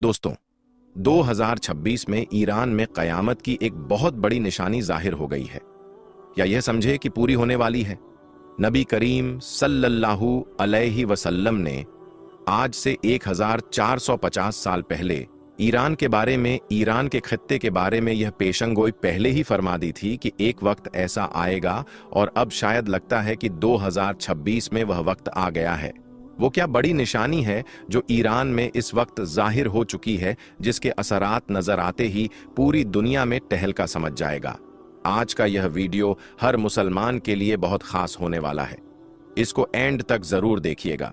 दोस्तों, 2026 में ईरान में कयामत की एक बहुत बड़ी निशानी जाहिर हो गई है, या यह समझे कि पूरी होने वाली है। नबी करीम सल्लल्लाहु अलैहि वसल्लम ने आज से 1450 साल पहले ईरान के बारे में, ईरान के खित्ते के बारे में यह पेशंगोई पहले ही फरमा दी थी कि एक वक्त ऐसा आएगा, और अब शायद लगता है कि 2026 में वह वक्त आ गया है। वो क्या बड़ी निशानी है जो ईरान में इस वक्त जाहिर हो चुकी है, जिसके असरात नजर आते ही पूरी दुनिया में टहलका समझ जाएगा। आज का यह वीडियो हर मुसलमान के लिए बहुत खास होने वाला है, इसको एंड तक जरूर देखिएगा।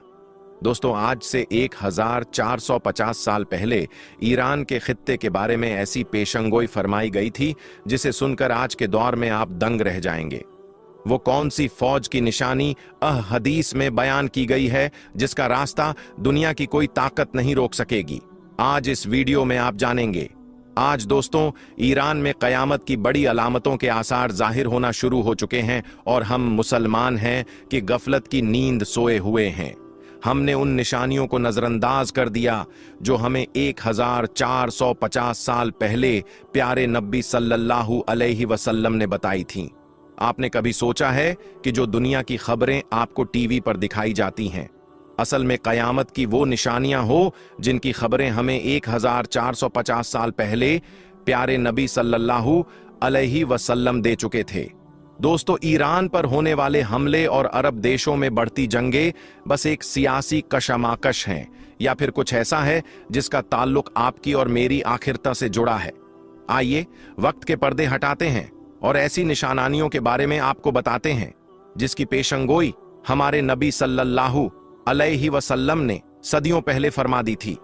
दोस्तों, आज से 1450 साल पहले ईरान के खित्ते के बारे में ऐसी पेशंगोई फरमाई गई थी जिसे सुनकर आज के दौर में आप दंग रह जाएंगे। वो कौन सी फौज की निशानी हदीस में बयान की गई है जिसका रास्ता दुनिया की कोई ताकत नहीं रोक सकेगी, आज इस वीडियो में आप जानेंगे। आज दोस्तों, ईरान में कयामत की बड़ी अलामतों के आसार जाहिर होना शुरू हो चुके हैं, और हम मुसलमान हैं कि गफलत की नींद सोए हुए हैं। हमने उन निशानियों को नजरअंदाज कर दिया जो हमें 1450 साल पहले प्यारे नबी सल्लल्लाहु अलैहि वसल्लम ने बताई थीं। आपने कभी सोचा है कि जो दुनिया की खबरें आपको टीवी पर दिखाई जाती हैं, असल में कयामत की वो निशानियां हो जिनकी खबरें हमें 1450 साल पहले प्यारे नबी सल्लल्लाहु अलैहि वसल्लम दे चुके थे। दोस्तों, ईरान पर होने वाले हमले और अरब देशों में बढ़ती जंगें बस एक सियासी कशमाकश हैं, या फिर कुछ ऐसा है जिसका ताल्लुक आपकी और मेरी आखिरता से जुड़ा है। आइए वक्त के पर्दे हटाते हैं और ऐसी निशानियों के बारे में आपको बताते हैं जिसकी पेशंगोई हमारे नबी सल्लल्लाहु अलैहि वसल्लम ने सदियों पहले फरमा दी थी।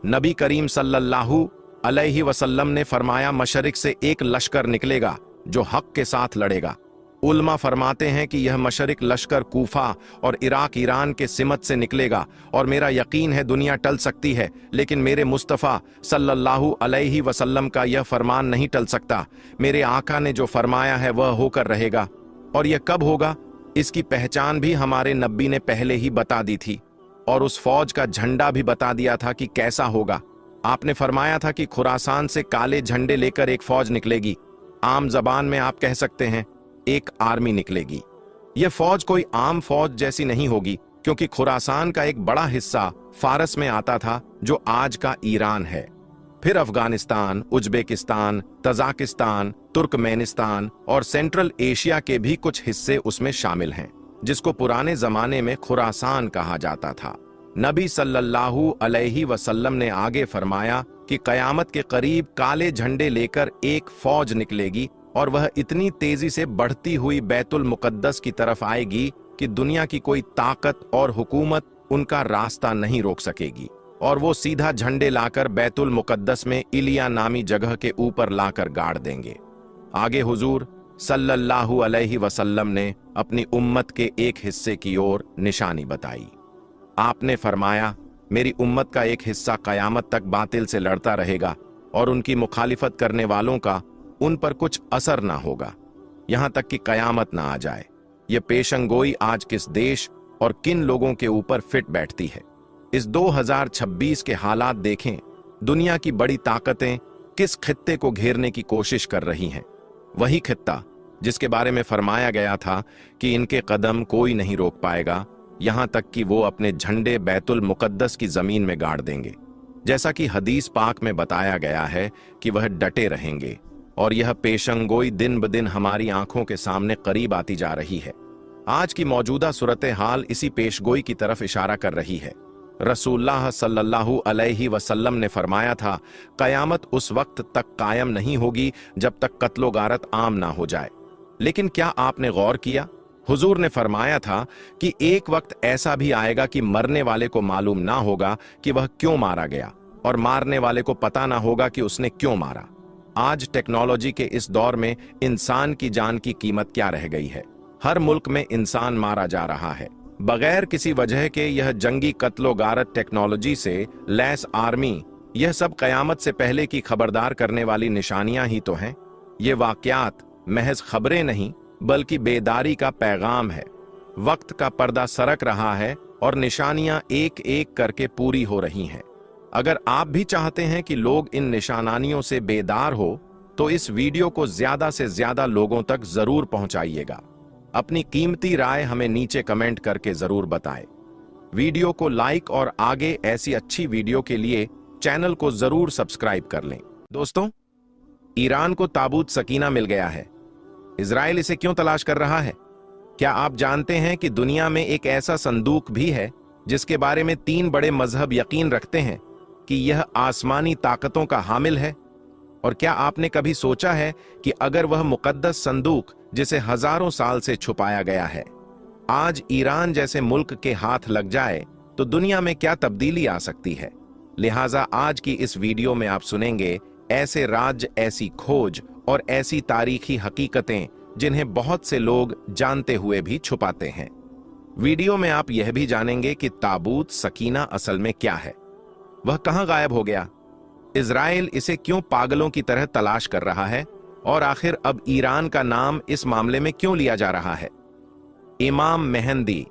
नबी करीम सल्लल्लाहु अलैहि वसल्लम ने फरमाया, मशरिक से एक लश्कर निकलेगा जो हक के साथ लड़ेगा। उल्मा फरमाते हैं कि यह मशरिक लश्कर कूफा और इराक ईरान के सिमत से निकलेगा, और मेरा यकीन है दुनिया टल सकती है, लेकिन मेरे मुस्तफ़ा सल्लल्लाहु अलैहि वसल्लम का यह फरमान नहीं टल सकता। मेरे आका ने जो फरमाया है वह होकर रहेगा, और यह कब होगा इसकी पहचान भी हमारे नबी ने पहले ही बता दी थी, और उस फौज का झंडा भी बता दिया था कि कैसा होगा। आपने फरमाया था कि खुरासान से काले झंडे लेकर एक फौज निकलेगी। आम जबान में आप कह सकते हैं एक आर्मी निकलेगी। यह फौज कोई आम फौज जैसी नहीं होगी, क्योंकि खुरासान का एक बड़ा हिस्सा फारस में आता था जो आज का ईरान है। फिर अफगानिस्तान, उज्बेकिस्तान, तजाकिस्तान, तुर्कमेनिस्तान और सेंट्रल एशिया के भी कुछ हिस्से उसमें शामिल हैं, जिसको पुराने जमाने में खुरासान कहा जाता था। नबी सल्लल्लाहु अलैहि वसल्लम ने आगे फरमाया कि कयामत के करीब काले झंडे लेकर एक फौज निकलेगी, और वह इतनी तेजी से बढ़ती हुई बैतुल मुकद्दस की तरफ आएगी कि दुनिया की कोई ताकत और हुकूमत उनका रास्ता नहीं रोक सकेगी, और वो सीधा झंडे लाकर बैतुल मुकद्दस में इलिया नामी जगह के ऊपर लाकर गाड़ देंगे। आगे हुजूर सल्लल्लाहु अलैहि वसल्लम ने अपनी उम्मत के एक हिस्से की ओर निशानी बताई। आपने फरमाया, मेरी उम्मत का एक हिस्सा कयामत तक बातिल से लड़ता रहेगा, और उनकी मुखालिफत करने वालों का उन पर कुछ असर ना होगा, यहां तक कि कयामत ना आ जाए। यह पेशंगोई आज किस देश और किन लोगों के ऊपर फिट बैठती है। इस 2026 के हालात देखें। दुनिया की बड़ी ताकतें किस खित्ते को घेरने की कोशिश कर रही हैं, वही खित्ता जिसके बारे में फरमाया गया था कि इनके कदम कोई नहीं रोक पाएगा, यहां तक कि वो अपने झंडे बैतुल मुकद्दस की जमीन में गाड़ देंगे। जैसा कि हदीस पाक में बताया गया है कि वह डटे रहेंगे, और यह पेशंगोई दिन ब दिन हमारी आंखों के सामने करीब आती जा रही है। आज की मौजूदा सूरत हाल इसी पेशगोई की तरफ इशारा कर रही है। रसूलुल्लाह सल्लल्लाहु अलैहि वसल्लम ने फरमाया था, कयामत उस वक्त तक कायम नहीं होगी जब तक कत्लो गारत आम ना हो जाए। लेकिन क्या आपने गौर किया? हुजूर ने फरमाया था कि एक वक्त ऐसा भी आएगा कि मरने वाले को मालूम ना होगा कि वह क्यों मारा गया, और मारने वाले को पता ना होगा कि उसने क्यों मारा। आज टेक्नोलॉजी के इस दौर में इंसान की जान की कीमत क्या रह गई है? हर मुल्क में इंसान मारा जा रहा है बगैर किसी वजह के। यह जंगी कत्लो गारत टेक्नोलॉजी से लैस आर्मी, यह सब कयामत से पहले की खबरदार करने वाली निशानियां ही तो हैं। ये वाकयात महज खबरें नहीं बल्कि बेदारी का पैगाम है। वक्त का पर्दा सरक रहा है और निशानियां एक एक करके पूरी हो रही हैं। अगर आप भी चाहते हैं कि लोग इन निशानानियों से बेदार हो तो इस वीडियो को ज्यादा से ज्यादा लोगों तक जरूर पहुंचाइएगा। अपनी कीमती राय हमें नीचे कमेंट करके जरूर बताएं। वीडियो को लाइक और आगे ऐसी अच्छी वीडियो के लिए चैनल को जरूर सब्सक्राइब कर लें। दोस्तों, ईरान को ताबूत सकीना मिल गया है। इजराइल इसे क्यों तलाश कर रहा है? क्या आप जानते हैं कि दुनिया में एक ऐसा संदूक भी है जिसके बारे में 3 बड़े मजहब यकीन रखते हैं कि यह आसमानी ताकतों का हामिल है? और क्या आपने कभी सोचा है कि अगर वह मुकद्दस संदूक जिसे हजारों साल से छुपाया गया है आज ईरान जैसे मुल्क के हाथ लग जाए तो दुनिया में क्या तब्दीली आ सकती है? लिहाजा आज की इस वीडियो में आप सुनेंगे ऐसे राज्य, ऐसी खोज और ऐसी तारीखी हकीकतें जिन्हें बहुत से लोग जानते हुए भी छुपाते हैं। वीडियो में आप यह भी जानेंगे कि ताबूत सकीना असल में क्या है, वह कहां गायब हो गया, इजराइल इसे क्यों पागलों की तरह तलाश कर रहा है और आखिर अब ईरान का नाम इस मामले में क्यों लिया जा रहा है। इमाम मेहंदी,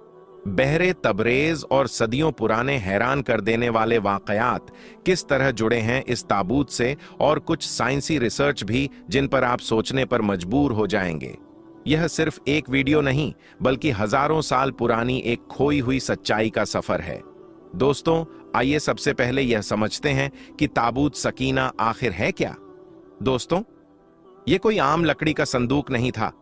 बहरे तबरेज और सदियों पुराने हैरान कर देने वाले वाकयात किस तरह जुड़े हैं इस ताबूत से, और कुछ साइंसी रिसर्च भी जिन पर आप सोचने पर मजबूर हो जाएंगे। यह सिर्फ एक वीडियो नहीं बल्कि हजारों साल पुरानी एक खोई हुई सच्चाई का सफर है। दोस्तों, आइए सबसे पहले यह समझते हैं कि ताबूत सकीना आखिर है क्या। दोस्तों, यह कोई आम लकड़ी का संदूक नहीं था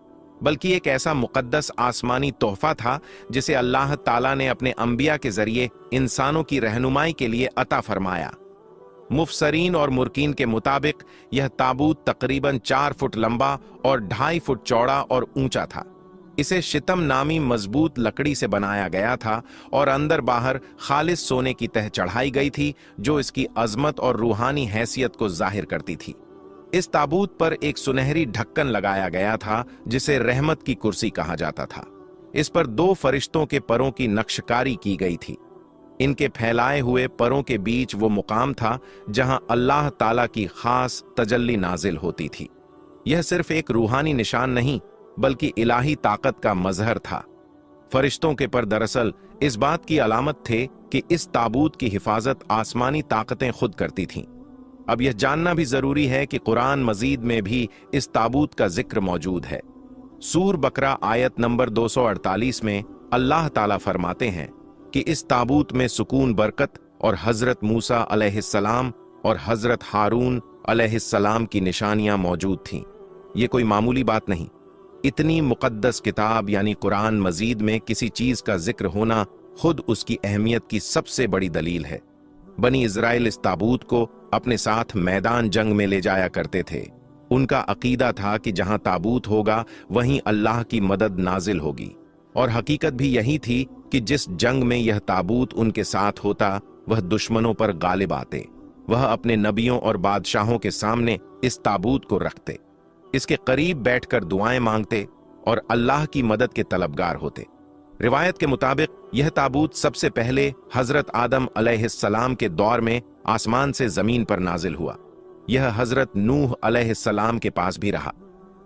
बल्कि एक ऐसा मुकद्दस आसमानी तोहफा था जिसे अल्लाह ताला ने अपने अंबिया के जरिए इंसानों की रहनुमाई के लिए अता फरमाया। मुफसरीन और मुर्कीन के मुताबिक यह ताबूत तकरीबन 4 फुट लंबा और 2.5 फुट चौड़ा और ऊंचा था। इसे शितम नामी मजबूत लकड़ी से बनाया गया था और अंदर बाहर खालिस सोने की तह चढ़ाई गई थी जो इसकी अजमत और रूहानी हैसियत को जाहिर करती थी। इस ताबूत पर एक सुनहरी ढक्कन लगाया गया था जिसे रहमत की कुर्सी कहा जाता था। इस पर 2 फरिश्तों के परों की नक्शकारी की गई थी। इनके फैलाए हुए परों के बीच वो मुकाम था जहां अल्लाह ताला की खास तजल्ली नाजिल होती थी। यह सिर्फ एक रूहानी निशान नहीं बल्कि इलाही ताकत का मजहर था। फरिश्तों के पर दरअसल इस बात की अलामत थे कि इस ताबूत की हिफाजत आसमानी ताकतें खुद करती थीं। अब यह जानना भी जरूरी है कि कुरान मजीद में भी इस ताबूत का जिक्र मौजूद है। सूर बकरा आयत नंबर 248 में अल्लाह ताला फरमाते हैं कि इस ताबूत में सुकून, बरकत और हजरत मूसा अलैहिस्सलाम और हजरत हारून अलैहिस्सलाम की निशानियां मौजूद थीं। यह कोई मामूली बात नहीं। इतनी मुकद्दस किताब यानी कुरान मजीद में किसी चीज का जिक्र होना खुद उसकी अहमियत की सबसे बड़ी दलील है। बनी इजराइल इस ताबूत को अपने साथ मैदान जंग में ले जाया करते थे। उनका अकीदा था कि जहां ताबूत होगा वहीं अल्लाह की मदद नाजिल होगी, और हकीकत भी यही थी कि जिस जंग में यह ताबूत उनके साथ होता वह दुश्मनों पर गालिब आते। वह अपने नबियों और बादशाहों के सामने इस ताबूत को रखते, इसके करीब बैठकर दुआएं मांगते और अल्लाह की मदद के तलबगार होते। रिवायत के मुताबिक यह ताबूत सबसे पहले हजरत आदम अलैहिस्सलाम के दौर में आसमान से जमीन पर नाजिल हुआ। यह हजरत नूह अलैहिस्सलाम के पास भी रहा,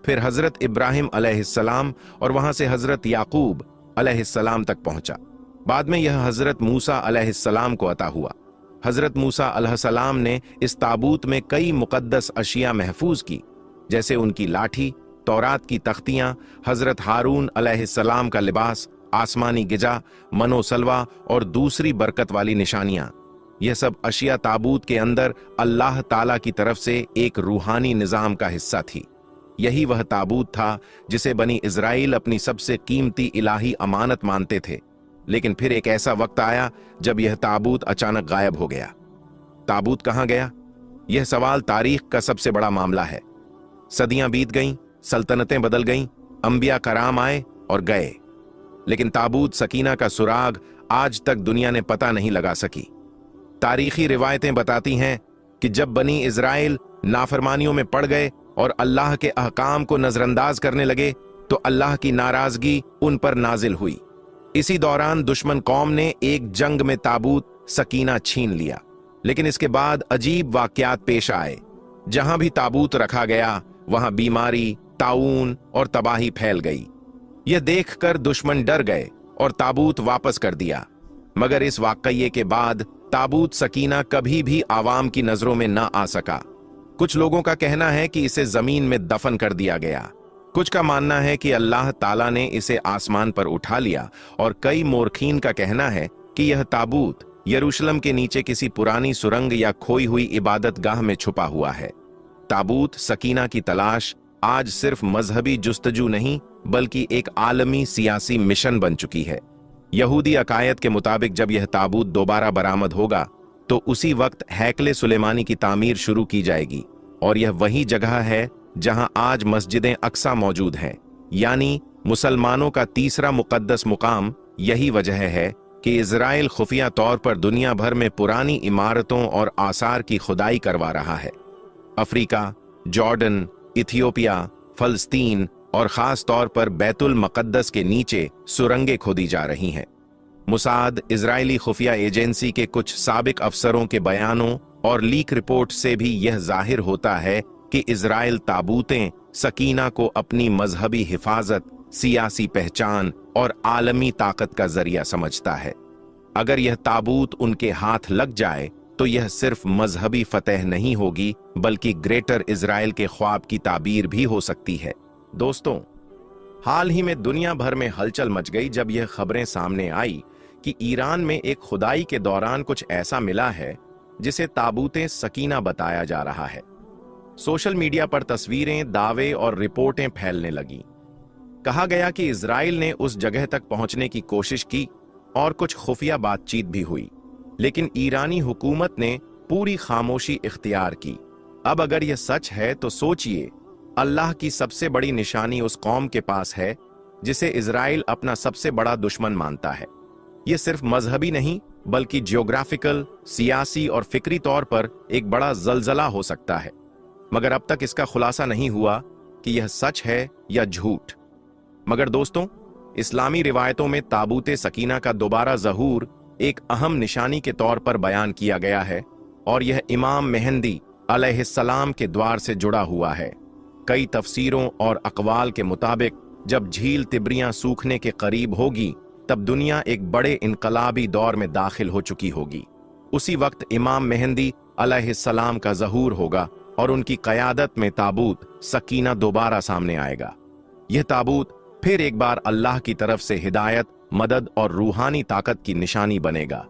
फिर हजरत इब्राहिम अलैहिस्सलाम और वहां से हजरत याकूब अलैहिस्सलाम तक पहुंचा। बाद में यह हजरत मूसा अलैहिस्सलाम को अता हुआ। हजरत मूसा अलैहिस्सलाम ने इस ताबूत में कई मुकद्दस अशिया महफूज की, जैसे उनकी लाठी, तौरात की तख्तियां, हजरत हारून अलैहिस्सलाम का लिबास, आसमानी गिजा, मनोसलवा और दूसरी बरकत वाली निशानियां। यह सब अशिया ताबूत के अंदर अल्लाह ताला की तरफ से एक रूहानी निजाम का हिस्सा थी। यही वह ताबूत था जिसे बनी इजराइल अपनी सबसे कीमती इलाही अमानत मानते थे। लेकिन फिर एक ऐसा वक्त आया जब यह ताबूत अचानक गायब हो गया। ताबूत कहां गया? यह सवाल तारीख का सबसे बड़ा मामला है। सदियां बीत गईं, सल्तनतें बदल गईं, अंबिया कराम आए और गए, लेकिन ताबूत सकीना का सुराग आज तक दुनिया ने पता नहीं लगा सकी। तारीखी रिवायतें बताती हैं कि जब बनी इजराइल नाफरमानियों में पड़ गए और अल्लाह के अहकाम को नजरअंदाज करने लगे तो अल्लाह की नाराजगी उन पर नाजिल हुई। इसी दौरान दुश्मन कौम ने एक जंग में ताबूत सकीना छीन लिया। लेकिन इसके बाद अजीब वाकयात पेश आए। जहां भी ताबूत रखा गया वहां बीमारी, ताऊन और तबाही फैल गई। यह देखकर दुश्मन डर गए और ताबूत वापस कर दिया। मगर इस वाकये के बाद ताबूत सकीना कभी भी आवाम की नजरों में न आ सका। कुछ लोगों का कहना है कि इसे जमीन में दफन कर दिया गया, कुछ का मानना है कि अल्लाह ताला ने इसे आसमान पर उठा लिया, और कई मोरखीन का कहना है कि यह ताबूत यरूशलेम के नीचे किसी पुरानी सुरंग या खोई हुई इबादत गाह में छुपा हुआ है। ताबूत सकीना की तलाश आज सिर्फ मजहबी जुस्तजू नहीं, बल्कि एक आलमी सियासी मिशन बन चुकी है। यहूदी अकायद के मुताबिक जब यह ताबूत दोबारा बरामद होगा तो उसी वक्त हैकले सुलेमानी की तामीर शुरू की जाएगी, और यह वही जगह है जहां आज मस्जिदें अक्सा मौजूद हैं, यानी मुसलमानों का तीसरा मुकद्दस मुकाम। यही वजह है कि इजराइल खुफिया तौर पर दुनिया भर में पुरानी इमारतों और आसार की खुदाई करवा रहा है। अफ्रीका, जॉर्डन, इथियोपिया, फलस्तीन और खास तौर पर बैतुल मकद्दस के नीचे सुरंगें खोदी जा रही हैं। मुसाद, इजरायली खुफिया एजेंसी के कुछ साबिक अफसरों के बयानों और लीक रिपोर्ट से भी यह जाहिर होता है कि इजराइल ताबूतें सकीना को अपनी मजहबी हिफाजत, सियासी पहचान और आलमी ताकत का जरिया समझता है। अगर यह ताबूत उनके हाथ लग जाए तो यह सिर्फ मजहबी फतह नहीं होगी, बल्कि ग्रेटर इजराइल के ख्वाब की ताबीर भी हो सकती है। दोस्तों, हाल ही में दुनिया भर में हलचल मच गई जब यह खबरें सामने आई कि ईरान में एक खुदाई के दौरान कुछ ऐसा मिला है जिसे ताबूते सकीना बताया जा रहा है। सोशल मीडिया पर तस्वीरें, दावे और रिपोर्टें फैलने लगीं। कहा गया कि इजराइल ने उस जगह तक पहुंचने की कोशिश की और कुछ खुफिया बातचीत भी हुई, लेकिन ईरानी हुकूमत ने पूरी खामोशी इख्तियार की। अब अगर यह सच है तो सोचिए, अल्लाह की सबसे बड़ी निशानी उस कौम के पास है जिसे इजराइल अपना सबसे बड़ा दुश्मन मानता है। यह सिर्फ मजहबी नहीं, बल्कि जियोग्राफिकल, सियासी और फिक्री तौर पर एक बड़ा जलजला हो सकता है। मगर अब तक इसका खुलासा नहीं हुआ कि यह सच है या झूठ। मगर दोस्तों, इस्लामी रिवायतों में ताबूते सकीना का दोबारा ज़हूर एक अहम निशानी के तौर पर बयान किया गया है, और यह इमाम मेहंदी अलैहिस्सलाम के द्वार से जुड़ा हुआ है। कई तफसीरों और अकवाल के मुताबिक जब झील तिब्रियां सूखने के करीब होगी, तब दुनिया एक बड़े इनकलाबी दौर में दाखिल हो चुकी होगी। उसी वक्त इमाम मेहंदी अलैहिस्सलाम का ज़हूर होगा और उनकी क़यादत में ताबूत सकीना दोबारा सामने आएगा। यह ताबूत फिर एक बार अल्लाह की तरफ से हिदायत, मदद और रूहानी ताकत की निशानी बनेगा,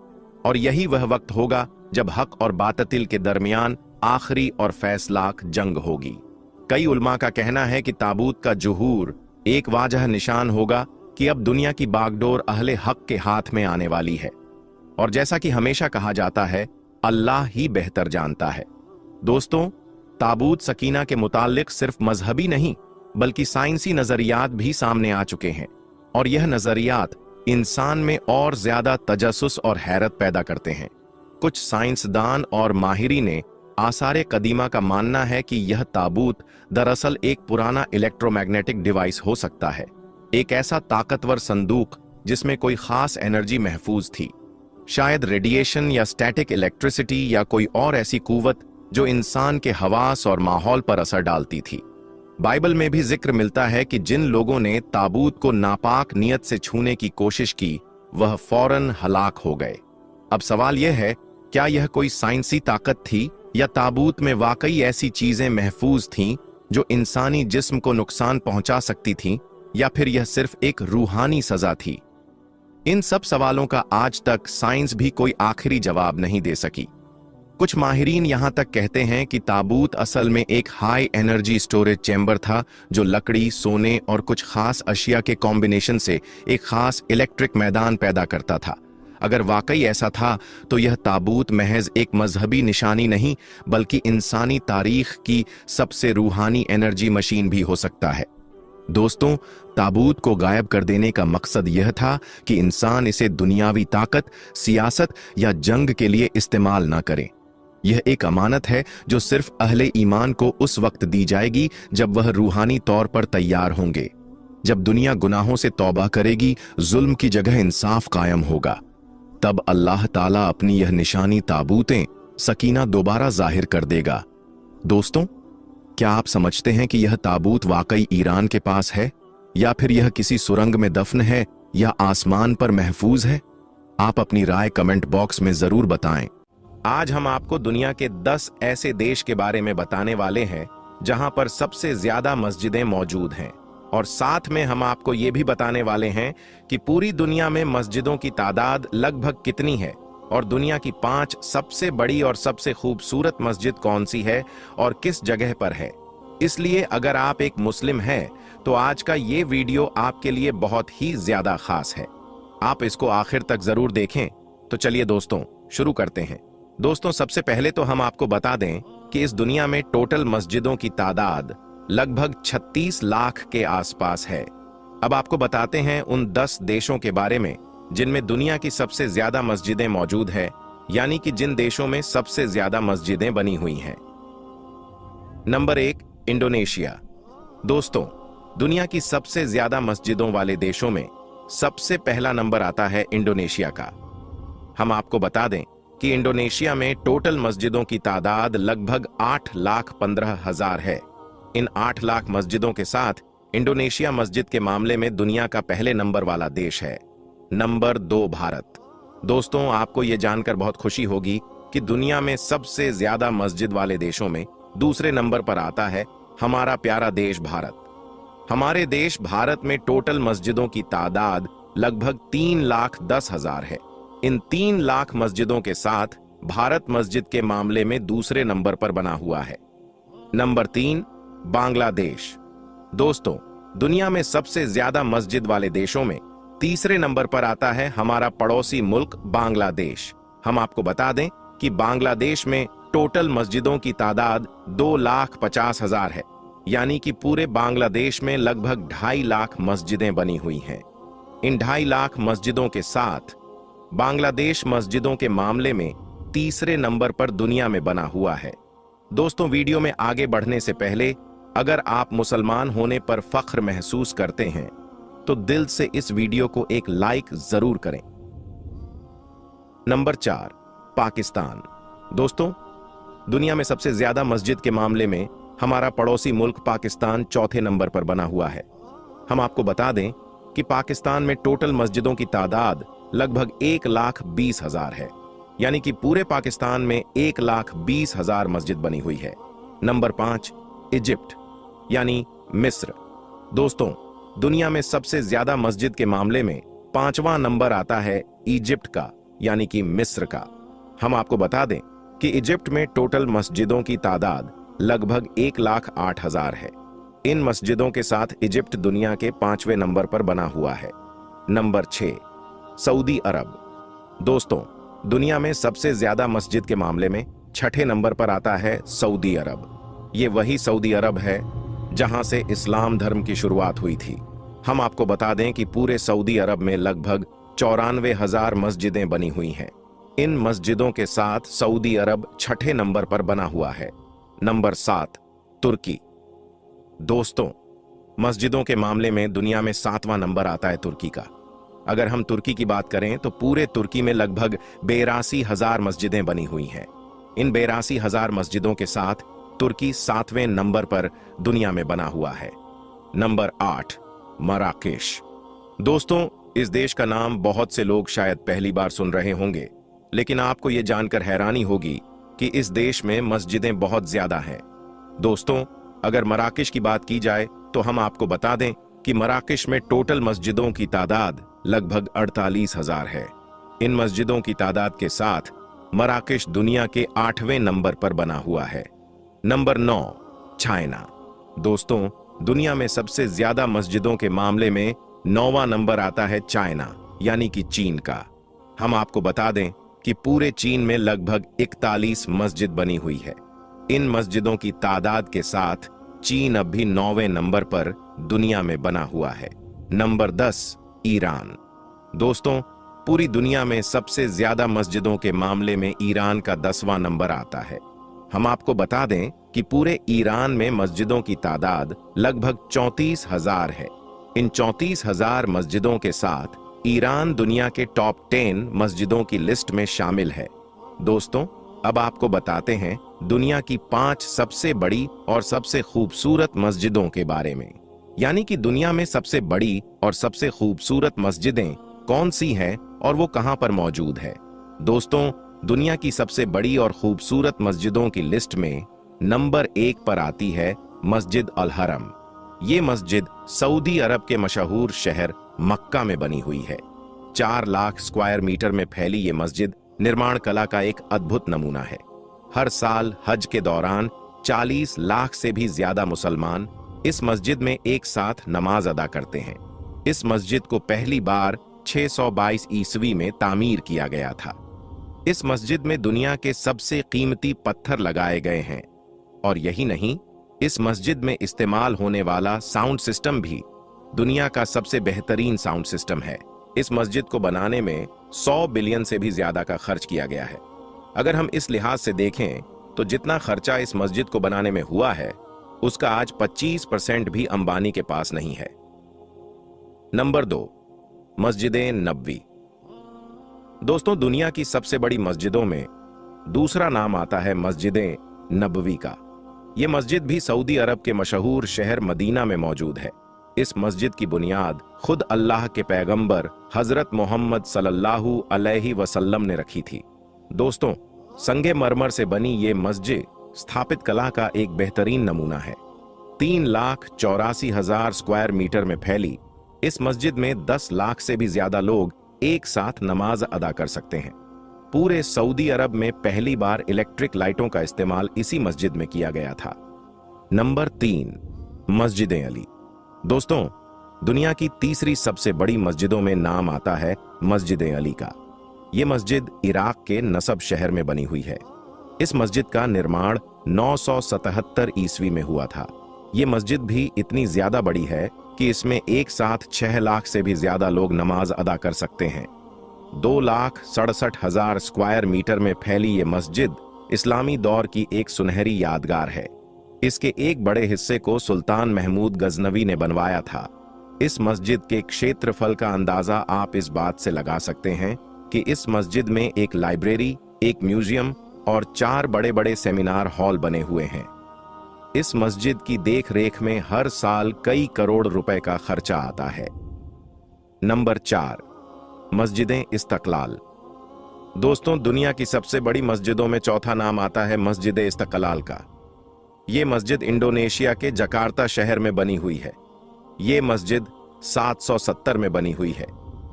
और यही वह वक्त होगा जब हक और बातिल के दरमियान आखिरी और फैसलाक जंग होगी। कई उलमा का कहना है कि ताबूत का जुहूर एक वाजह निशान होगा कि अब दुनिया की बागडोर अहले हक के हाथ में आने वाली है, और जैसा कि हमेशा कहा जाता है, अल्लाह ही बेहतर जानता है। दोस्तों, ताबूत सकीना के मुताल्लिक सिर्फ मजहबी नहीं, बल्कि साइंसी नजरियात भी सामने आ चुके हैं, और यह नजरियात इंसान में और ज्यादा तजस्सुस और हैरत पैदा करते हैं। कुछ साइंसदान और माहिरी ने आसारे कदीमा का मानना है कि यह ताबूत दरअसल एक पुराना इलेक्ट्रोमैग्नेटिक डिवाइस हो सकता है, एक ऐसा ताकतवर संदूक जिसमें कोई खास एनर्जी महफूज थी, शायद रेडिएशन या स्टैटिक इलेक्ट्रिसिटी या कोई और ऐसी कुव्वत जो इंसान के हवास और माहौल पर असर डालती थी। बाइबल में भी जिक्र मिलता है कि जिन लोगों ने ताबूत को नापाक नियत से छूने की कोशिश की, वह फौरन हलाक हो गए। अब सवाल यह है, क्या यह कोई साइंसी ताकत थी, या ताबूत में वाकई ऐसी चीजें महफूज थीं जो इंसानी जिस्म को नुकसान पहुंचा सकती थीं, या फिर यह सिर्फ एक रूहानी सजा थी? इन सब सवालों का आज तक साइंस भी कोई आखिरी जवाब नहीं दे सकी। कुछ माहिरीन यहां तक कहते हैं कि ताबूत असल में एक हाई एनर्जी स्टोरेज चैम्बर था, जो लकड़ी, सोने और कुछ खास अशिया के कॉम्बिनेशन से एक खास इलेक्ट्रिक मैदान पैदा करता था। अगर वाकई ऐसा था तो यह ताबूत महज एक मजहबी निशानी नहीं, बल्कि इंसानी तारीख की सबसे रूहानी एनर्जी मशीन भी हो सकता है। दोस्तों, ताबूत को गायब कर देने का मकसद यह था कि इंसान इसे दुनियावी ताकत, सियासत या जंग के लिए इस्तेमाल न करे। यह एक अमानत है जो सिर्फ अहले ईमान को उस वक्त दी जाएगी जब वह रूहानी तौर पर तैयार होंगे। जब दुनिया गुनाहों से तौबा करेगी, जुल्म की जगह इंसाफ कायम होगा, तब अल्लाह ताला अपनी यह निशानी ताबूतें सकीना दोबारा जाहिर कर देगा। दोस्तों, क्या आप समझते हैं कि यह ताबूत वाकई ईरान के पास है, या फिर यह किसी सुरंग में दफन है, या आसमान पर महफूज है? आप अपनी राय कमेंट बॉक्स में जरूर बताएं। आज हम आपको दुनिया के 10 ऐसे देश के बारे में बताने वाले हैं जहां पर सबसे ज्यादा मस्जिदें मौजूद हैं, और साथ में हम आपको ये भी बताने वाले हैं कि पूरी दुनिया में मस्जिदों की तादाद लगभग कितनी है और दुनिया की 5 सबसे बड़ी और सबसे खूबसूरत मस्जिद कौन सी है और किस जगह पर है। इसलिए अगर आप एक मुस्लिम हैं तो आज का ये वीडियो आपके लिए बहुत ही ज्यादा खास है। आप इसको आखिर तक जरूर देखें। तो चलिए दोस्तों शुरू करते हैं। दोस्तों सबसे पहले तो हम आपको बता दें कि इस दुनिया में टोटल मस्जिदों की तादाद लगभग 36 लाख के आसपास है। अब आपको बताते हैं उन 10 देशों के बारे में जिनमें दुनिया की सबसे ज्यादा मस्जिदें मौजूद है, यानी कि जिन देशों में सबसे ज्यादा मस्जिदें बनी हुई हैं। Number 1, Indonesia. दोस्तों दुनिया की सबसे ज्यादा मस्जिदों वाले देशों में सबसे पहला नंबर आता है इंडोनेशिया का। हम आपको बता दें कि इंडोनेशिया में टोटल मस्जिदों की तादाद लगभग 8,15,000 है। इन 8 लाख मस्जिदों के साथ इंडोनेशिया मस्जिद के मामले में दुनिया का पहले नंबर वाला देश है। नंबर 2, भारत। दोस्तों आपको यह जानकर बहुत खुशी होगी कि दुनिया में सबसे ज्यादा मस्जिद वाले देशों में दूसरे नंबर पर आता है हमारा प्यारा देश भारत। हमारे देश भारत में टोटल मस्जिदों की तादाद लगभग 3,10,000 है। इन 3 लाख मस्जिदों के साथ भारत मस्जिद के मामले में दूसरे नंबर पर बना हुआ है। नंबर 3, बांग्लादेश। दोस्तों दुनिया में सबसे ज्यादा मस्जिद वाले देशों में तीसरे नंबर पर आता है हमारा पड़ोसी मुल्क बांग्लादेश। हम आपको बता दें कि बांग्लादेश में टोटल मस्जिदों की तादाद 2,50,000 है, यानी कि पूरे बांग्लादेश में लगभग 2.5 लाख मस्जिदें बनी हुई हैं। इन 2.5 लाख मस्जिदों के साथ बांग्लादेश मस्जिदों के मामले में तीसरे नंबर पर दुनिया में बना हुआ है। दोस्तों वीडियो में आगे बढ़ने से पहले अगर आप मुसलमान होने पर फख्र महसूस करते हैं तो दिल से इस वीडियो को एक लाइक जरूर करें। नंबर 4, पाकिस्तान। दोस्तों दुनिया में सबसे ज्यादा मस्जिद के मामले में हमारा पड़ोसी मुल्क पाकिस्तान चौथे नंबर पर बना हुआ है। हम आपको बता दें कि पाकिस्तान में टोटल मस्जिदों की तादाद लगभग 1,20,000 है, यानी कि पूरे पाकिस्तान में 1,20,000 मस्जिद बनी हुई है। नंबर 5, इजिप्ट यानी मिस्र। दोस्तों दुनिया में सबसे ज्यादा मस्जिद के मामले में 5वां नंबर आता है इजिप्ट का, यानी कि मिस्र का। हम आपको बता दें कि इजिप्ट में टोटल मस्जिदों की तादाद लगभग 1,08,000 है। इन मस्जिदों के साथ इजिप्ट दुनिया के 5वें नंबर पर बना हुआ है। नंबर 6, सऊदी अरब। दोस्तों दुनिया में सबसे ज्यादा मस्जिद के मामले में 6ठे नंबर पर आता है सऊदी अरब। ये वही सऊदी अरब है जहां से इस्लाम धर्म की शुरुआत हुई थी। हम आपको बता दें कि पूरे सऊदी अरब में लगभग 94,000 मस्जिदें बनी हुई हैं। इन मस्जिदों के साथ सऊदी अरब 6ठे नंबर पर बना हुआ है। नंबर 7, तुर्की। दोस्तों मस्जिदों के मामले में दुनिया में 7वां नंबर आता है तुर्की का। अगर हम तुर्की की बात करें तो पूरे तुर्की में लगभग 82,000 मस्जिदें बनी हुई हैं। इन 82,000 मस्जिदों के साथ तुर्की 7वें नंबर पर दुनिया में बना हुआ है। Number 8, Marrakesh. दोस्तों इस देश का नाम बहुत से लोग शायद पहली बार सुन रहे होंगे, लेकिन आपको यह जानकर हैरानी होगी कि इस देश में मस्जिदें बहुत ज्यादा हैं। दोस्तों अगर मराकेश की बात की जाए तो हम आपको बता दें कि मराकेश में टोटल मस्जिदों की तादाद लगभग 48,000 है। इन मस्जिदों की तादाद के साथ मराकेश दुनिया के 8वें नंबर पर बना हुआ है। Number 9, China. दोस्तों दुनिया में सबसे ज्यादा मस्जिदों के मामले में 9वां नंबर आता है चाइना, यानी कि चीन का। हम आपको बता दें कि पूरे चीन में लगभग 41 मस्जिद बनी हुई है। इन मस्जिदों की तादाद के साथ चीन अब भी 9वें नंबर पर दुनिया में बना हुआ है। Number 10, Iran. दोस्तों पूरी दुनिया में सबसे ज्यादा मस्जिदों के मामले में ईरान का 10वां नंबर आता है। हम आपको बता दें कि पूरे ईरान में मस्जिदों की तादाद लगभग 34,000 है। इन 34,000 मस्जिदों के साथ ईरान दुनिया के टॉप 10 मस्जिदों की लिस्ट में शामिल है। दोस्तों अब आपको बताते हैं दुनिया की 5 सबसे बड़ी और सबसे खूबसूरत मस्जिदों के बारे में, यानी कि दुनिया में सबसे बड़ी और सबसे खूबसूरत मस्जिदें कौन सी है और वो कहां पर मौजूद है? दोस्तों, दुनिया की सबसे बड़ी और खूबसूरत मस्जिदों की लिस्ट में नंबर 1 पर आती है मस्जिद अल हरम। ये मस्जिद सऊदी अरब के मशहूर शहर मक्का में बनी हुई है। 4 लाख स्क्वायर मीटर में फैली ये मस्जिद निर्माण कला का एक अद्भुत नमूना है। हर साल हज के दौरान 40 लाख से भी ज्यादा मुसलमान इस मस्जिद में एक साथ नमाज अदा करते हैं। इस मस्जिद को पहली बार 622 ईस्वी में तामीर किया गया था। इस मस्जिद में दुनिया के सबसे कीमती पत्थर लगाए गए हैं और यही नहीं, इस मस्जिद में इस्तेमाल होने वाला साउंड सिस्टम भी दुनिया का सबसे बेहतरीन साउंड सिस्टम है। इस मस्जिद को बनाने में 100 बिलियन से भी ज्यादा का खर्च किया गया है। अगर हम इस लिहाज से देखें तो जितना खर्चा इस मस्जिद को बनाने में हुआ है, उसका आज 25% भी अंबानी के पास नहीं है। नंबर 2, मस्जिद-ए नबवी। दोस्तों, दुनिया की सबसे बड़ी मस्जिदों में दूसरा नाम आता है मस्जिद-ए नबवी का। यह मस्जिद भी सऊदी अरब के मशहूर शहर मदीना में मौजूद है। इस मस्जिद की बुनियाद खुद अल्लाह के पैगंबर हजरत मोहम्मद सल्लल्लाहु अलैहि वसल्लम ने रखी थी। दोस्तों, संगे मरमर से बनी ये मस्जिद स्थापित कला का एक बेहतरीन नमूना है। 3,84,000 स्क्वायर मीटर में फैली इस मस्जिद में 10 लाख से भी ज्यादा लोग एक साथ नमाज अदा कर सकते हैं। पूरे सऊदी अरब में पहली बार इलेक्ट्रिक लाइटों का इस्तेमाल इसी मस्जिद में किया गया था। नंबर 3, मस्जिद अली। दोस्तों, दुनिया की तीसरी सबसे बड़ी मस्जिदों में नाम आता है मस्जिद अली का। यह मस्जिद इराक के नसब शहर में बनी हुई है। इस मस्जिद का निर्माण 977 ईस्वी में हुआ था। यह मस्जिद भी इतनी ज्यादा बड़ी है कि इसमें एक साथ 6 लाख से भी ज्यादा लोग नमाज अदा कर सकते हैं। 2,67,000 स्क्वायर मीटर में फैली ये मस्जिद इस्लामी दौर की एक सुनहरी यादगार है। इसके एक बड़े हिस्से को सुल्तान महमूद गजनवी ने बनवाया था। इस मस्जिद के क्षेत्रफल का अंदाजा आप इस बात से लगा सकते हैं कि इस मस्जिद में एक लाइब्रेरी, एक म्यूजियम और 4 बड़े बड़े सेमिनार हॉल बने हुए हैं। इस मस्जिद की देख रेख में हर साल कई करोड़ रुपए का खर्चा आता है। नंबर 4, मस्जिदें इस्तकलाल। दोस्तों, दुनिया की सबसे बड़ी मस्जिदों में चौथा नाम आता है मस्जिद इस्तकलाल का। यह मस्जिद इंडोनेशिया के जकार्ता शहर में बनी हुई है। यह मस्जिद 770 में बनी हुई है।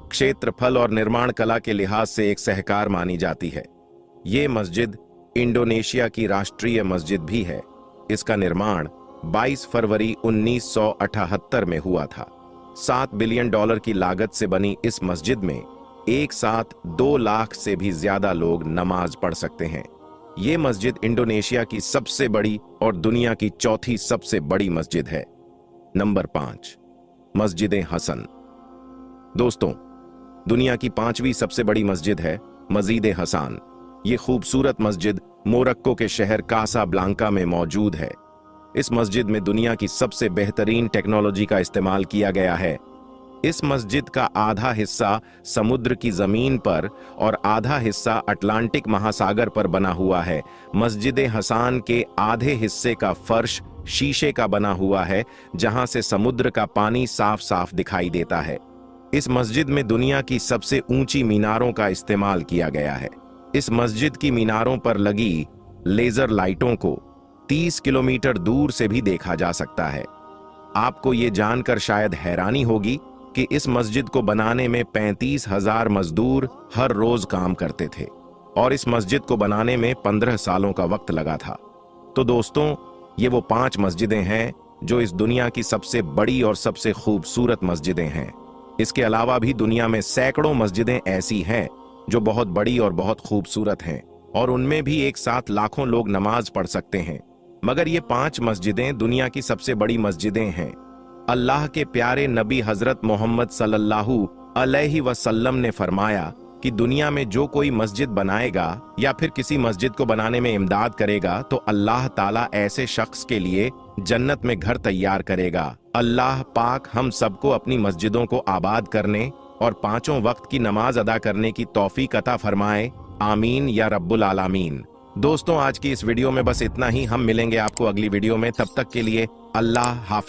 क्षेत्रफल और निर्माण कला के लिहाज से एक सहकार मानी जाती है। यह मस्जिद इंडोनेशिया की राष्ट्रीय मस्जिद भी है। इसका निर्माण 22 फरवरी 1978 में हुआ था। $7 बिलियन की लागत से बनी इस मस्जिद में एक साथ 2 लाख से भी ज्यादा लोग नमाज पढ़ सकते हैं। यह मस्जिद इंडोनेशिया की सबसे बड़ी और दुनिया की चौथी सबसे बड़ी मस्जिद है। नंबर 5, मस्जिद हसन। दोस्तों, दुनिया की 5वीं सबसे बड़ी मस्जिद है मस्जिद हसन। ये खूबसूरत मस्जिद मोरक्को के शहर कासाब्लांका में मौजूद है। इस मस्जिद में दुनिया की सबसे बेहतरीन टेक्नोलॉजी का इस्तेमाल किया गया है। इस मस्जिद का आधा हिस्सा समुद्र की जमीन पर और आधा हिस्सा अटलांटिक महासागर पर बना हुआ है। मस्जिद हसन के आधे हिस्से का फर्श शीशे का बना हुआ है, जहां से समुद्र का पानी साफ साफ दिखाई देता है। इस मस्जिद में दुनिया की सबसे ऊंची मीनारों का इस्तेमाल किया गया है। इस मस्जिद की मीनारों पर लगी लेजर लाइटों को 30 किलोमीटर दूर से भी देखा जा सकता है। आपको ये जानकर शायद हैरानी होगी कि इस मस्जिद को बनाने में 35,000 मजदूर हर रोज काम करते थे और इस मस्जिद को बनाने में 15 सालों का वक्त लगा था। तो दोस्तों, ये वो 5 मस्जिदें हैं जो इस दुनिया की सबसे बड़ी और सबसे खूबसूरत मस्जिदें हैं। इसके अलावा भी दुनिया में सैकड़ों मस्जिदें ऐसी हैं जो बहुत बड़ी और बहुत खूबसूरत हैं और उनमें भी एक साथ लाखों लोग नमाज पढ़ सकते हैं। मगर ये 5 मस्जिदें दुनिया की सबसे बड़ी मस्जिदें हैं। अल्लाह के प्यारे नबी हजरत मोहम्मद सल्लल्लाहु अलैहि वसल्लम ने फरमाया कि दुनिया में जो कोई मस्जिद बनाएगा या फिर किसी मस्जिद को बनाने में इमदाद करेगा तो अल्लाह ताला ऐसे शख्स के लिए जन्नत में घर तैयार करेगा। अल्लाह पाक हम सबको अपनी मस्जिदों को आबाद करने और 5 वक्त की नमाज अदा करने की तौफीक अता फरमाए। आमीन या रब्बुल आलामीन। दोस्तों, आज की इस वीडियो में बस इतना ही। हम मिलेंगे आपको अगली वीडियो में। तब तक के लिए अल्लाह हाफिज।